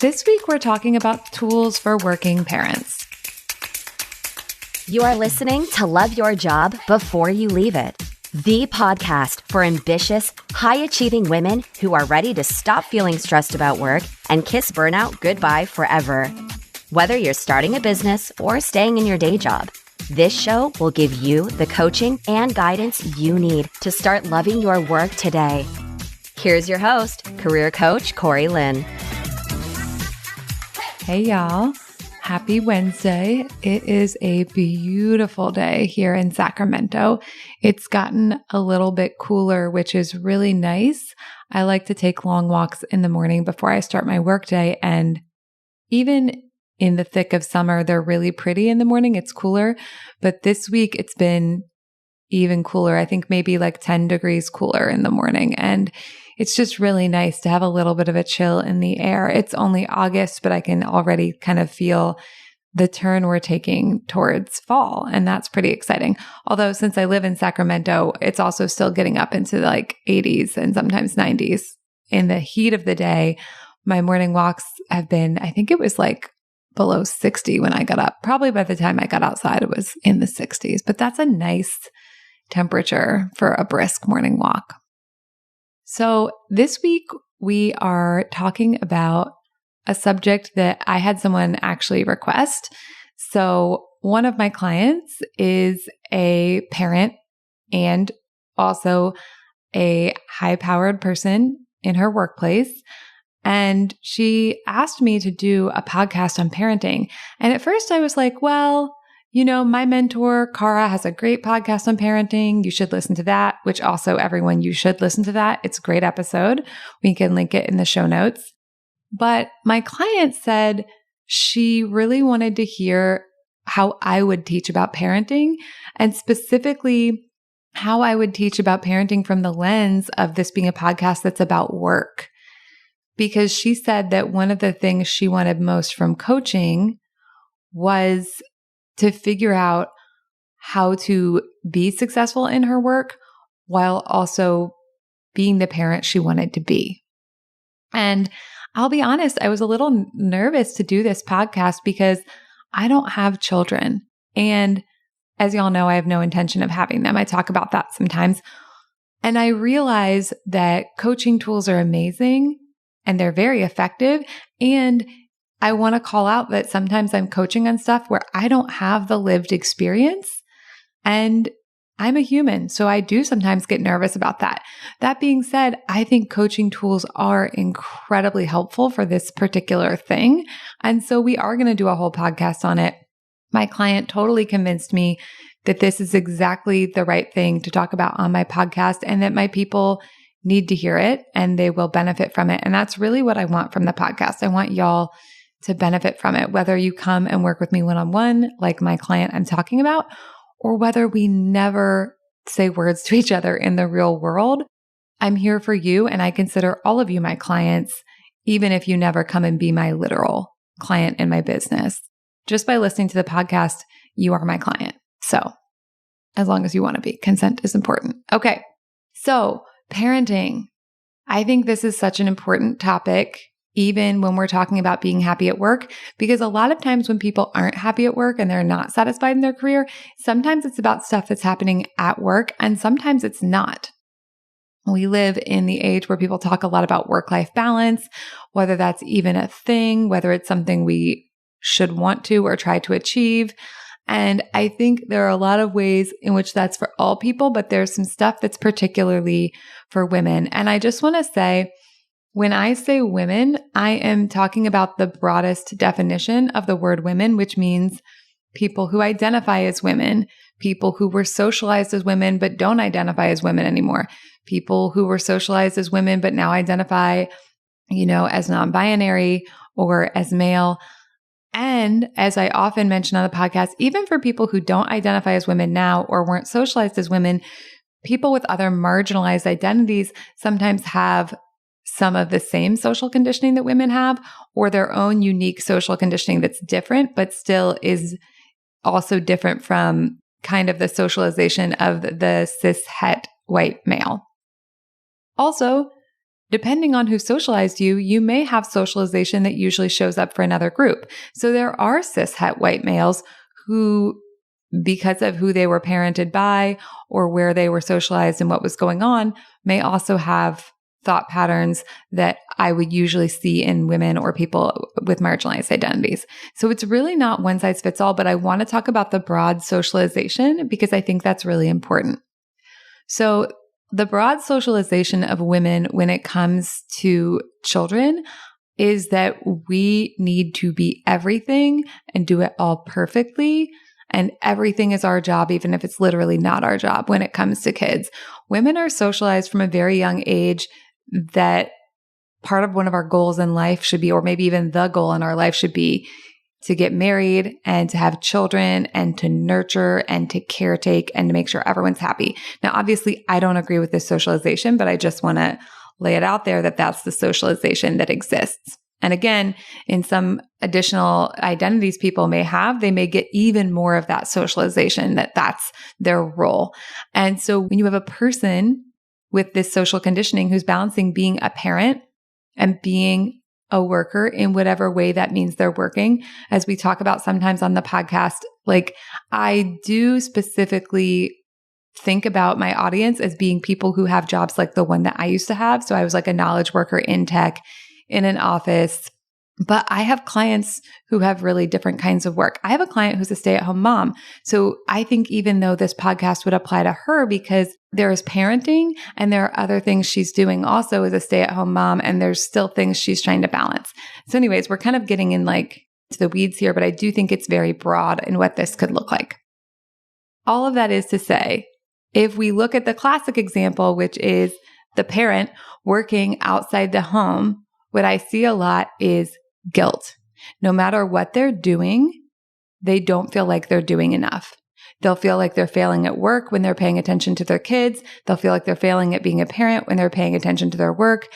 This week, we're talking about tools for working parents. You are listening to Love Your Job Before You Leave It, the podcast for ambitious, high-achieving women who are ready to stop feeling stressed about work and kiss burnout goodbye forever. Whether you're starting a business or staying in your day job, this show will give you the coaching and guidance you need to start loving your work today. Here's your host, career coach Corey Lynn. Hey, y'all. Happy Wednesday. It is a beautiful day here in Sacramento. It's gotten a little bit cooler, which is really nice. I like to take long walks in the morning before I start my workday, and even in the thick of summer, they're really pretty in the morning. It's cooler, but this week it's been even cooler. I think maybe like 10 degrees cooler in the morning, and it's just really nice to have a little bit of a chill in the air. It's only August, but I can already kind of feel the turn we're taking towards fall, and that's pretty exciting. Although since I live in Sacramento, it's also still getting up into like 80s and sometimes 90s. In the heat of the day, my morning walks have been, I think it was like below 60 when I got up. Probably by the time I got outside, it was in the 60s, but that's a nice temperature for a brisk morning walk. So this week we are talking about a subject that I had someone actually request. So one of my clients is a parent and also a high-powered person in her workplace. And she asked me to do a podcast on parenting. And at first I was like, well, you know, my mentor, Cara, has a great podcast on parenting. You should listen to that, which also everyone, you should listen to that. It's a great episode. We can link it in the show notes. But my client said she really wanted to hear how I would teach about parenting, and specifically how I would teach about parenting from the lens of this being a podcast that's about work. Because she said that one of the things she wanted most from coaching was to figure out how to be successful in her work while also being the parent she wanted to be. And I'll be honest, I was a little nervous to do this podcast because I don't have children. And as y'all know, I have no intention of having them. I talk about that sometimes. And I realize that coaching tools are amazing and they're very effective. And I want to call out that sometimes I'm coaching on stuff where I don't have the lived experience, and I'm a human. So I do sometimes get nervous about that. That being said, I think coaching tools are incredibly helpful for this particular thing. And so we are going to do a whole podcast on it. My client totally convinced me that this is exactly the right thing to talk about on my podcast, and that my people need to hear it and they will benefit from it. And that's really what I want from the podcast. I want y'all to benefit from it, whether you come and work with me one-on-one, like my client I'm talking about, or whether we never say words to each other in the real world. I'm here for you, and I consider all of you my clients, even if you never come and be my literal client in my business. Just by listening to the podcast, you are my client. So as long as you want to be, consent is important. Okay. So parenting. I think this is such an important topic, even when we're talking about being happy at work, because a lot of times when people aren't happy at work and they're not satisfied in their career, sometimes it's about stuff that's happening at work and sometimes it's not. We live in the age where people talk a lot about work-life balance, whether that's even a thing, whether it's something we should want to or try to achieve. And I think there are a lot of ways in which that's for all people, but there's some stuff that's particularly for women. And I just want to say, when I say women, I am talking about the broadest definition of the word women, which means people who identify as women, people who were socialized as women but don't identify as women anymore, people who were socialized as women but now identify, as non-binary or as male. And as I often mention on the podcast, even for people who don't identify as women now or weren't socialized as women, people with other marginalized identities sometimes have some of the same social conditioning that women have, or their own unique social conditioning that's different, but still is also different from kind of the socialization of the cis het white male. Also, depending on who socialized you, you may have socialization that usually shows up for another group. So there are cishet white males who, because of who they were parented by or where they were socialized and what was going on, may also have thought patterns that I would usually see in women or people with marginalized identities. So it's really not one size fits all, but I want to talk about the broad socialization because I think that's really important. So the broad socialization of women when it comes to children is that we need to be everything and do it all perfectly. And everything is our job, even if it's literally not our job when it comes to kids. Women are socialized from a very young age that part of one of our goals in life should be, or maybe even the goal in our life should be, to get married and to have children and to nurture and to caretake and to make sure everyone's happy. Now, obviously, I don't agree with this socialization, but I just want to lay it out there that that's the socialization that exists. And again, in some additional identities people may have, they may get even more of that socialization, that that's their role. And so when you have a person with this social conditioning who's balancing being a parent and being a worker in whatever way that means they're working, as we talk about sometimes on the podcast, like I do specifically think about my audience as being people who have jobs like the one that I used to have. So I was like a knowledge worker in tech, in an office, but I have clients who have really different kinds of work. I have a client who's a stay-at-home mom. So I think even though this podcast would apply to her because there is parenting and there are other things she's doing also as a stay-at-home mom, and there's still things she's trying to balance. So anyways, we're kind of getting in like to the weeds here, but I do think it's very broad in what this could look like. All of that is to say, if we look at the classic example, which is the parent working outside the home, what I see a lot is guilt. No matter what they're doing, they don't feel like they're doing enough. They'll feel like they're failing at work when they're paying attention to their kids. They'll feel like they're failing at being a parent when they're paying attention to their work.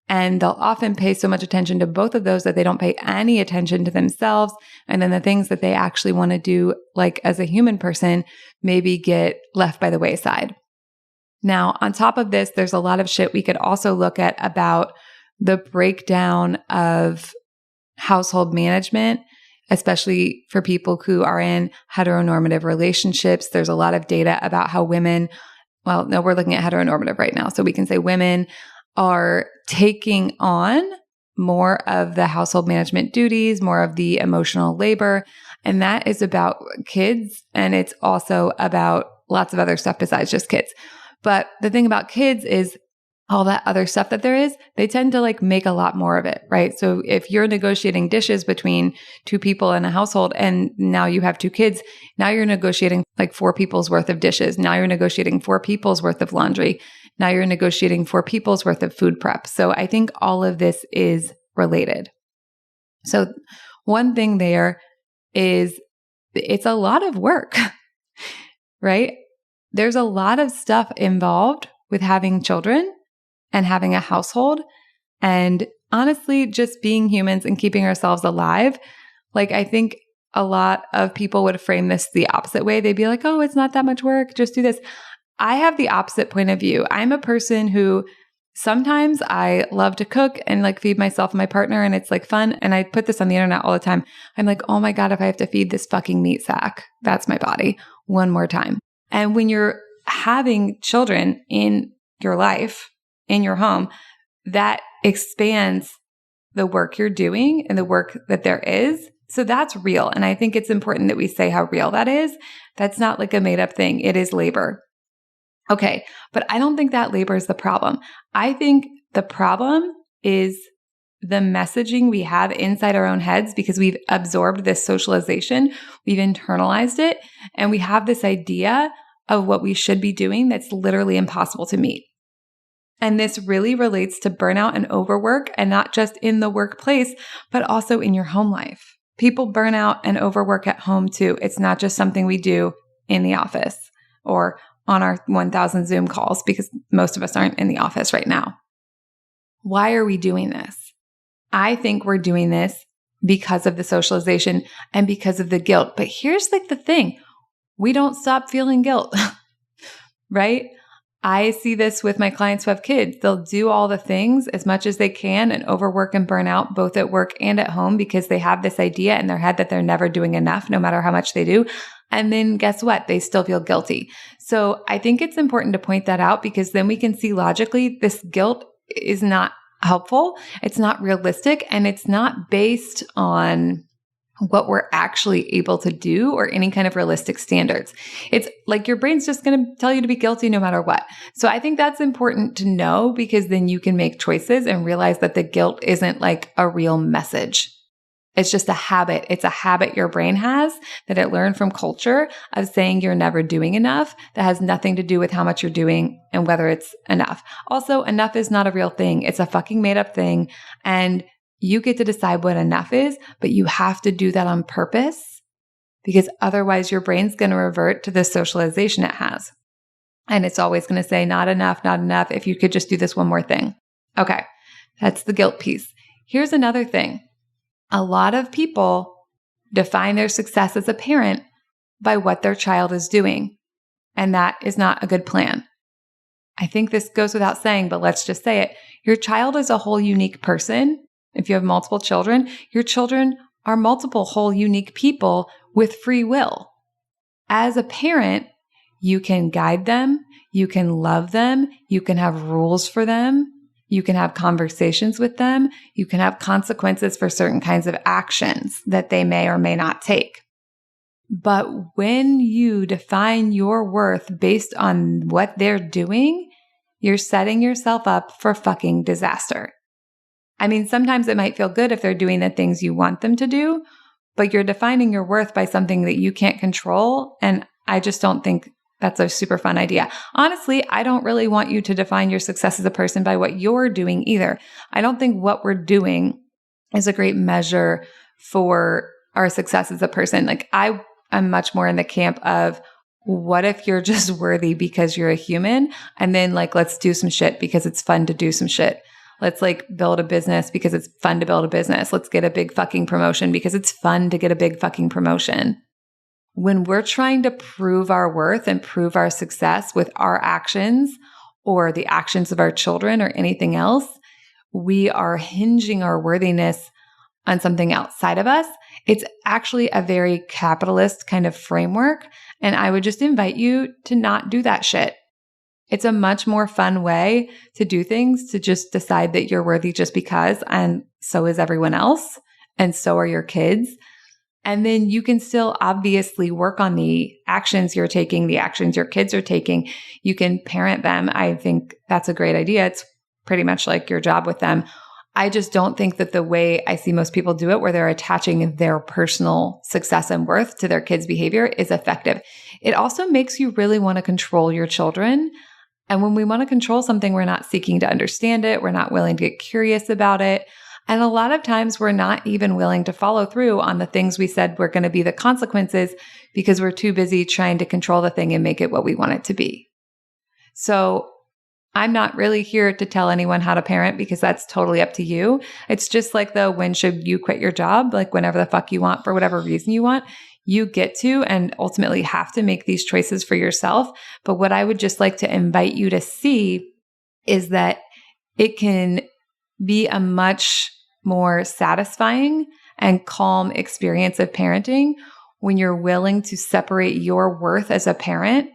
And they'll often pay so much attention to both of those that they don't pay any attention to themselves. And then the things that they actually want to do, like as a human person, maybe get left by the wayside. Now, on top of this, there's a lot of shit we could also look at about the breakdown of household management, especially for people who are in heteronormative relationships. There's a lot of data about how women, well, no, we're looking at heteronormative right now. So we can say women are taking on more of the household management duties, more of the emotional labor. And that is about kids. And it's also about lots of other stuff besides just kids. But the thing about kids is all that other stuff that there is, they tend to like make a lot more of it, right? So if you're negotiating dishes between two people in a household and now you have two kids, now you're negotiating like 4 people's worth of dishes. Now you're negotiating 4 people's worth of laundry. Now you're negotiating 4 people's worth of food prep. So I think all of this is related. So one thing there is it's a lot of work, right? There's a lot of stuff involved with having children and having a household, and honestly, just being humans and keeping ourselves alive. Like, I think a lot of people would frame this the opposite way. They'd be like, oh, it's not that much work. Just do this. I have the opposite point of view. I'm a person who sometimes I love to cook and like feed myself and my partner, and it's like fun. And I put this on the internet all the time. I'm like, oh my God, if I have to feed this fucking meat sack, that's my body one more time. And when you're having children in your life, in your home, that expands the work you're doing and the work that there is. So that's real. And I think it's important that we say how real that is. That's not like a made up thing. It is labor. Okay. But I don't think that labor is the problem. I think the problem is the messaging we have inside our own heads because we've absorbed this socialization, we've internalized it, and we have this idea of what we should be doing that's literally impossible to meet. And this really relates to burnout and overwork, and not just in the workplace, but also in your home life. People burn out and overwork at home too. It's not just something we do in the office or on our 1,000 Zoom calls, because most of us aren't in the office right now. Why are we doing this? I think we're doing this because of the socialization and because of the guilt. But here's like the thing. We don't stop feeling guilt, right? I see this with my clients who have kids. They'll do all the things as much as they can and overwork and burn out both at work and at home because they have this idea in their head that they're never doing enough, no matter how much they do. And then guess what? They still feel guilty. So I think it's important to point that out because then we can see logically this guilt is not helpful. It's not realistic and it's not based on what we're actually able to do or any kind of realistic standards. It's like your brain's just going to tell you to be guilty no matter what. So I think that's important to know because then you can make choices and realize that the guilt isn't like a real message. It's just a habit. It's a habit your brain has that it learned from culture of saying you're never doing enough that has nothing to do with how much you're doing and whether it's enough. Also, enough is not a real thing. It's a fucking made up thing. And you get to decide what enough is, but you have to do that on purpose because otherwise your brain's going to revert to the socialization it has. And it's always going to say, not enough, not enough. If you could just do this one more thing. Okay. That's the guilt piece. Here's another thing. A lot of people define their success as a parent by what their child is doing. And that is not a good plan. I think this goes without saying, but let's just say it. Your child is a whole unique person. If you have multiple children, your children are multiple whole unique people with free will. As a parent, you can guide them, you can love them, you can have rules for them, you can have conversations with them, you can have consequences for certain kinds of actions that they may or may not take. But when you define your worth based on what they're doing, you're setting yourself up for fucking disaster. I mean, sometimes it might feel good if they're doing the things you want them to do, but you're defining your worth by something that you can't control. And I just don't think that's a super fun idea. Honestly, I don't really want you to define your success as a person by what you're doing either. I don't think what we're doing is a great measure for our success as a person. Like I am much more in the camp of what if you're just worthy because you're a human? And then like, let's do some shit because it's fun to do some shit. Let's like build a business because it's fun to build a business. Let's get a big fucking promotion because it's fun to get a big fucking promotion. When we're trying to prove our worth and prove our success with our actions or the actions of our children or anything else, we are hinging our worthiness on something outside of us. It's actually a very capitalist kind of framework. And I would just invite you to not do that shit. It's a much more fun way to do things, to just decide that you're worthy just because, and so is everyone else, and so are your kids. And then you can still obviously work on the actions you're taking, the actions your kids are taking. You can parent them. I think that's a great idea. It's pretty much like your job with them. I just don't think that the way I see most people do it, where they're attaching their personal success and worth to their kids' behavior, is effective. It also makes you really want to control your children. And when we want to control something, we're not seeking to understand it. We're not willing to get curious about it. And a lot of times we're not even willing to follow through on the things we said were going to be the consequences because we're too busy trying to control the thing and make it what we want it to be. So I'm not really here to tell anyone how to parent because that's totally up to you. It's just like when should you quit your job? Like whenever the fuck you want for whatever reason you want. You get to and ultimately have to make these choices for yourself. But what I would just like to invite you to see is that it can be a much more satisfying and calm experience of parenting when you're willing to separate your worth as a parent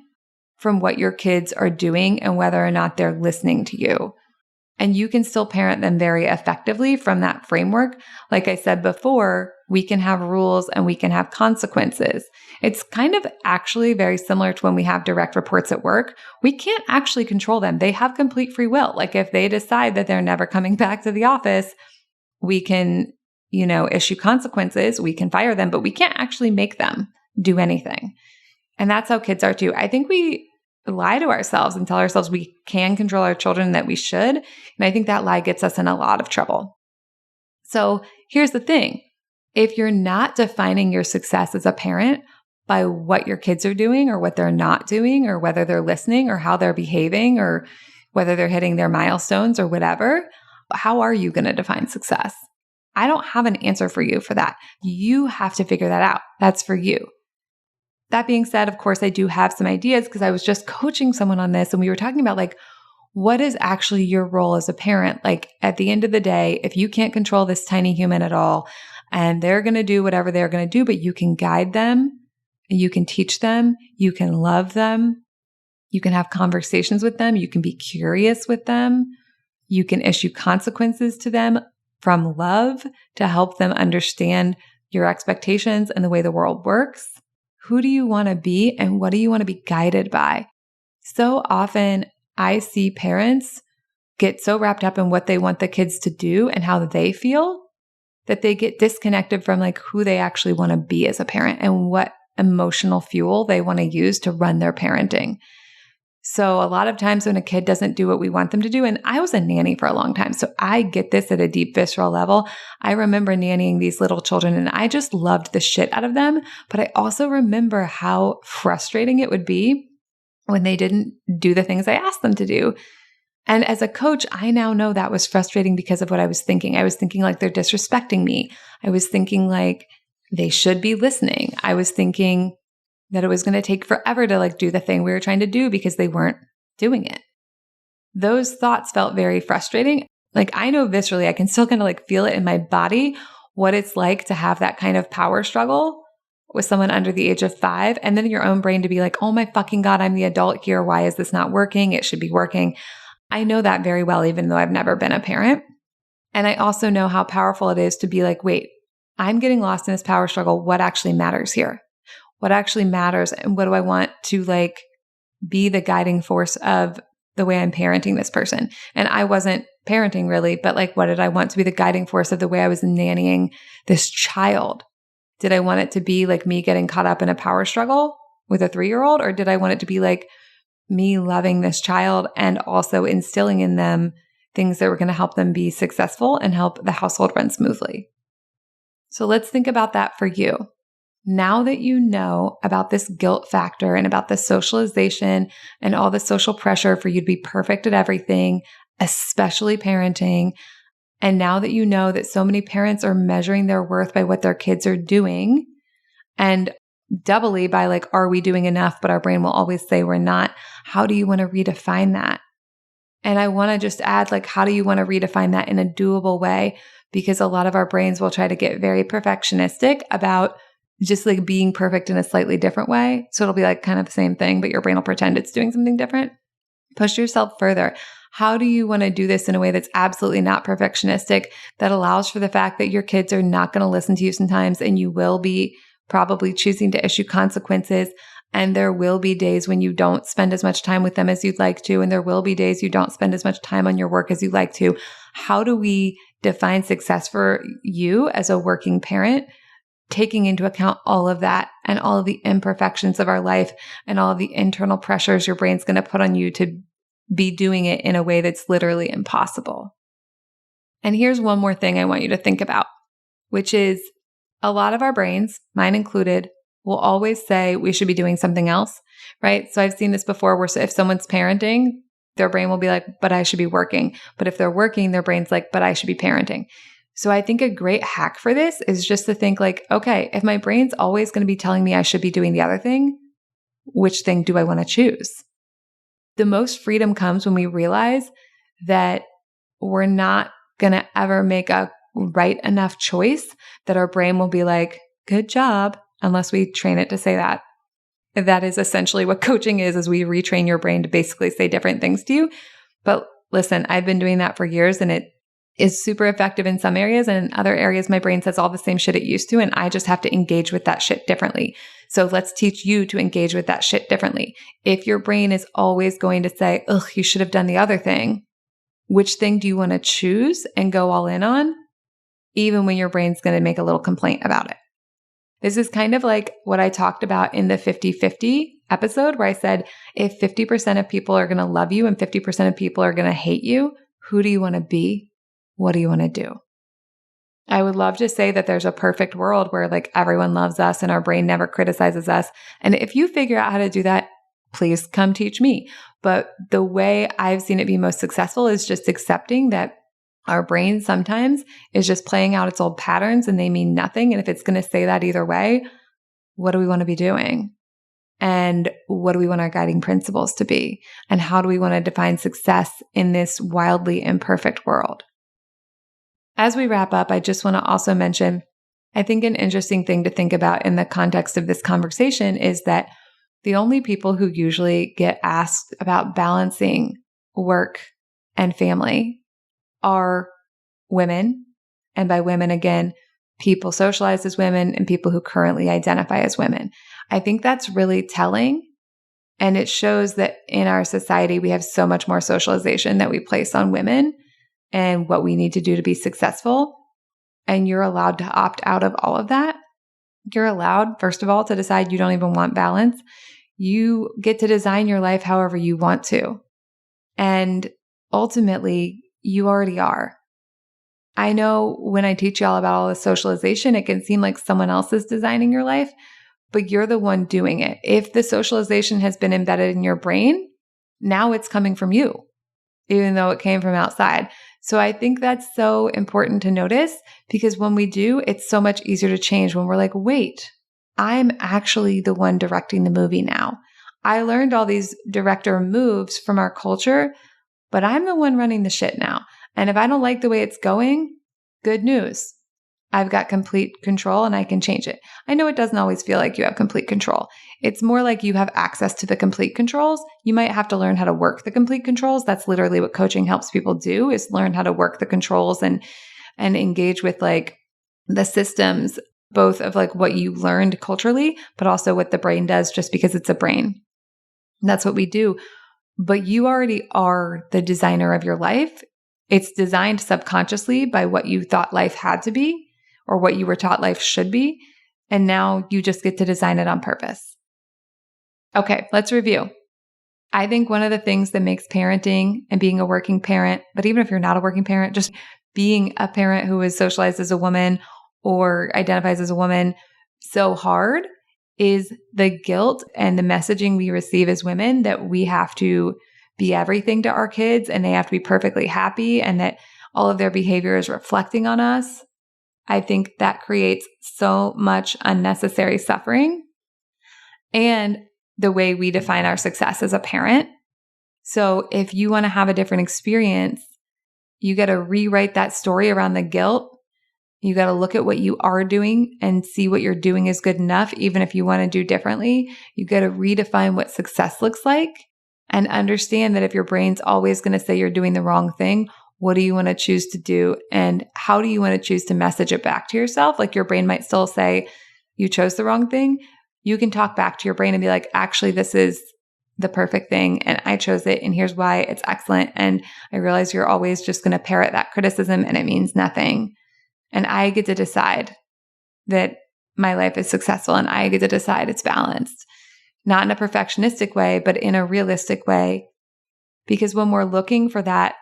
from what your kids are doing and whether or not they're listening to you. And you can still parent them very effectively from that framework. Like I said before, we can have rules and we can have consequences. It's kind of actually very similar to when we have direct reports at work. We can't actually control them. They have complete free will. Like if they decide that they're never coming back to the office, we can, issue consequences. We can fire them, but we can't actually make them do anything. And that's how kids are too. I think we lie to ourselves and tell ourselves we can control our children, that we should. And I think that lie gets us in a lot of trouble. So here's the thing. If you're not defining your success as a parent by what your kids are doing or what they're not doing or whether they're listening or how they're behaving or whether they're hitting their milestones or whatever, how are you going to define success? I don't have an answer for you for that. You have to figure that out. That's for you. That being said, of course, I do have some ideas because I was just coaching someone on this and we were talking about like, what is actually your role as a parent? Like at the end of the day, if you can't control this tiny human at all and they're going to do whatever they're going to do, but you can guide them, you can teach them, you can love them, you can have conversations with them, you can be curious with them, you can issue consequences to them from love to help them understand your expectations and the way the world works. Who do you want to be and what do you want to be guided by? So often I see parents get so wrapped up in what they want the kids to do and how they feel that they get disconnected from like who they actually want to be as a parent and what emotional fuel they want to use to run their parenting. So a lot of times when a kid doesn't do what we want them to do, and I was a nanny for a long time, so I get this at a deep visceral level. I remember nannying these little children and I just loved the shit out of them. But I also remember how frustrating it would be when they didn't do the things I asked them to do. And as a coach, I now know that was frustrating because of what I was thinking. I was thinking like they're disrespecting me. I was thinking like they should be listening. I was thinking that it was going to take forever to like do the thing we were trying to do because they weren't doing it. Those thoughts felt very frustrating. Like I know viscerally, I can still kind of like feel it in my body, what it's like to have that kind of power struggle with someone under the age of 5. And then in your own brain to be like, oh my fucking God, I'm the adult here. Why is this not working? It should be working. I know that very well, even though I've never been a parent. And I also know how powerful it is to be like, wait, I'm getting lost in this power struggle. What actually matters here? What actually matters? And what do I want to like be the guiding force of the way I'm parenting this person? And I wasn't parenting really, but like, what did I want to be the guiding force of the way I was nannying this child? Did I want it to be like me getting caught up in a power struggle with a 3-year-old? Or did I want it to be like me loving this child and also instilling in them things that were going to help them be successful and help the household run smoothly? So let's think about that for you. Now that you know about this guilt factor and about the socialization and all the social pressure for you to be perfect at everything, especially parenting, and now that you know that so many parents are measuring their worth by what their kids are doing and doubly by like, are we doing enough? But our brain will always say we're not. How do you want to redefine that? And I want to just add like, how do you want to redefine that in a doable way? Because a lot of our brains will try to get very perfectionistic about just like being perfect in a slightly different way. So it'll be like kind of the same thing, but your brain will pretend it's doing something different. Push yourself further. How do you want to do this in a way that's absolutely not perfectionistic, that allows for the fact that your kids are not going to listen to you sometimes and you will be probably choosing to issue consequences. And there will be days when you don't spend as much time with them as you'd like to. And there will be days you don't spend as much time on your work as you'd like to. How do we define success for you as a working parent, taking into account all of that and all of the imperfections of our life and all of the internal pressures your brain's going to put on you to be doing it in a way that's literally impossible? And here's one more thing I want you to think about, which is a lot of our brains, mine included, will always say we should be doing something else, right? So I've seen this before where if someone's parenting, their brain will be like, but I should be working. But if they're working, their brain's like, but I should be parenting. So I think a great hack for this is just to think like, okay, if my brain's always going to be telling me I should be doing the other thing, which thing do I want to choose? The most freedom comes when we realize that we're not going to ever make a right enough choice that our brain will be like, good job, unless we train it to say that. That is essentially what coaching is we retrain your brain to basically say different things to you. But listen, I've been doing that for years and it is super effective in some areas, and in other areas, my brain says all the same shit it used to, and I just have to engage with that shit differently. So let's teach you to engage with that shit differently. If your brain is always going to say, ugh, you should have done the other thing, which thing do you want to choose and go all in on, even when your brain's going to make a little complaint about it? This is kind of like what I talked about in the 50-50 episode where I said, if 50% of people are going to love you and 50% of people are going to hate you, who do you want to be? What do you want to do? I would love to say that there's a perfect world where like everyone loves us and our brain never criticizes us. And if you figure out how to do that, please come teach me. But the way I've seen it be most successful is just accepting that our brain sometimes is just playing out its old patterns and they mean nothing. And if it's going to say that either way, what do we want to be doing? And what do we want our guiding principles to be? And how do we want to define success in this wildly imperfect world? As we wrap up, I just want to also mention, I think an interesting thing to think about in the context of this conversation is that the only people who usually get asked about balancing work and family are women. And by women, again, people socialized as women and people who currently identify as women. I think that's really telling. And it shows that in our society, we have so much more socialization that we place on women and what we need to do to be successful. And you're allowed to opt out of all of that. You're allowed, first of all, to decide you don't even want balance. You get to design your life however you want to. And ultimately, you already are. I know when I teach y'all about all this socialization, it can seem like someone else is designing your life, but you're the one doing it. If the socialization has been embedded in your brain, now it's coming from you, even though it came from outside. So I think that's so important to notice, because when we do, it's so much easier to change when we're like, wait, I'm actually the one directing the movie now. I learned all these director moves from our culture, but I'm the one running the shit now. And if I don't like the way it's going, good news. I've got complete control and I can change it. I know it doesn't always feel like you have complete control. It's more like you have access to the complete controls. You might have to learn how to work the complete controls. That's literally what coaching helps people do, is learn how to work the controls and engage with like the systems, both of like what you learned culturally, but also what the brain does just because it's a brain. And that's what we do. But you already are the designer of your life. It's designed subconsciously by what you thought life had to be or what you were taught life should be. And now you just get to design it on purpose. Okay, let's review. I think one of the things that makes parenting and being a working parent, but even if you're not a working parent, just being a parent who is socialized as a woman or identifies as a woman so hard is the guilt and the messaging we receive as women that we have to be everything to our kids and they have to be perfectly happy and that all of their behavior is reflecting on us. I think that creates so much unnecessary suffering and the way we define our success as a parent. So if you want to have a different experience, you got to rewrite that story around the guilt. You got to look at what you are doing and see what you're doing is good enough, even if you want to do differently. You got to redefine what success looks like and understand that if your brain's always going to say you're doing the wrong thing, what do you want to choose to do? And how do you want to choose to message it back to yourself? Like your brain might still say you chose the wrong thing. You can talk back to your brain and be like, actually, this is the perfect thing. And I chose it. And here's why it's excellent. And I realize you're always just going to parrot that criticism and it means nothing. And I get to decide that my life is successful and I get to decide it's balanced, not in a perfectionistic way, but in a realistic way. Because when we're looking for that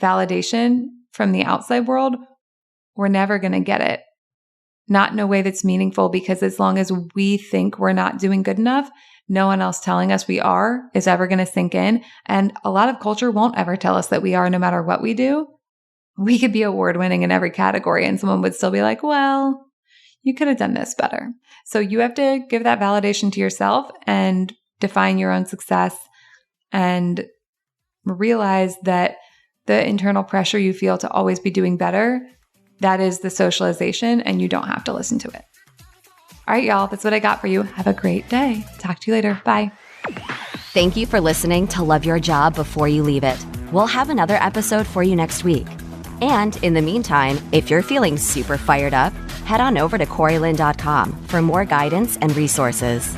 validation from the outside world, we're never going to get it. Not in a way that's meaningful, because as long as we think we're not doing good enough, no one else telling us we are is ever going to sink in. And a lot of culture won't ever tell us that we are, no matter what we do. We could be award-winning in every category and someone would still be like, well, you could have done this better. So you have to give that validation to yourself and define your own success and realize that the internal pressure you feel to always be doing better, that is the socialization and you don't have to listen to it. All right, y'all, that's what I got for you. Have a great day. Talk to you later. Bye. Thank you for listening to Love Your Job Before You Leave It. We'll have another episode for you next week. And in the meantime, if you're feeling super fired up, head on over to CoreyLynn.com for more guidance and resources.